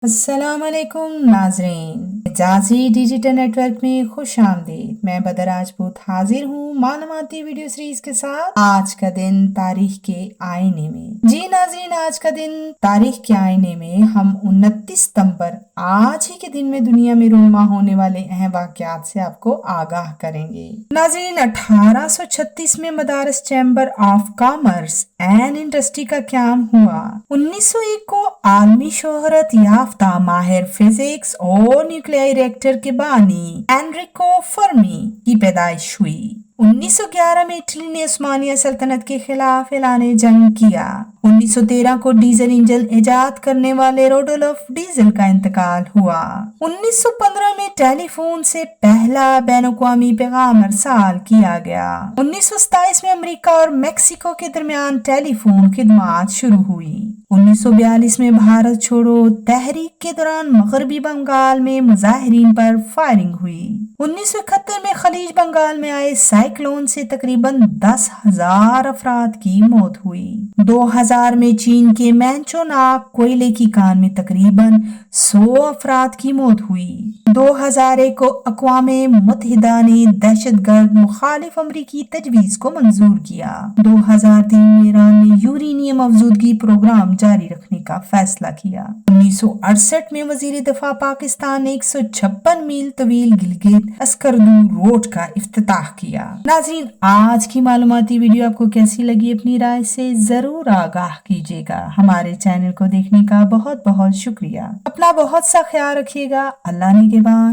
अस्सलाम वालेकुम नाजरीन, एजाजी डिजिटल नेटवर्क में खुश आमदीद। मैं बदर राजपूत हाजिर हूँ मालूमाती वीडियो सीरीज के साथ आज का दिन तारीख के आईने में। जी नाजरीन, आज का दिन तारीख के आईने में हम 29 सितंबर आज ही के दिन में दुनिया में रूनुमा होने वाले अहम वाक़यात से आपको आगाह करेंगे। नाजरीन, 1836 में Madras chamber of commerce and industry का क़याम हुआ। 1901 को आलमी शोहरत याफ्ता माहिर फिजिक्स और न्यूक्लियर रिएक्टर के बानी एनरिको फर्मी की पैदाइश हुई। 1911 में इटली ने उस्मानिया सल्तनत के खिलाफ ऐलान जंग किया। 1913 को डीजल इंजन इजाद करने वाले रोडोल्फ डीजल का इंतकाल हुआ। 1915 में टेलीफोन से पहला बैनुक़वामी पैगाम अरसाल किया गया। 1927 में अमेरिका और मेक्सिको के दरमियान टेलीफोन खिदमात शुरू हुई। 1942 में भारत छोड़ो तहरीक के दौरान मगरबी बंगाल में मुजाहिरीन पर फायरिंग हुई। 1971 में खलीज बंगाल में आए साइक्लोन से तकरीबन 10,000 अफराद की मौत हुई। 2000 में चीन के मैंचोनाक कोयले की कान में तकरीबन 100 अफराद की मौत हुई। 2001 को अक़वामे मुत्तहिदा ने दहशतगर्द मुखालिफ अमरीकी तजवीज़ को मंजूर किया। 2003 में ईरान ने यूरेनियम अफजूदगी प्रोग्राम जारी रखने का फैसला किया। 1968 में वजीर दफा पाकिस्तान ने 156 मील तवील गिलगित अस्करदू रोड का इफ्तिताह किया। नाज़रीन, आज की मालूमाती वीडियो आपको कैसी लगी अपनी राय से जरूर आगाह कीजिएगा। हमारे चैनल को देखने का बहुत बहुत शुक्रिया। अपना बहुत सा ख्याल रखिएगा। अल्लाह ने के बाद।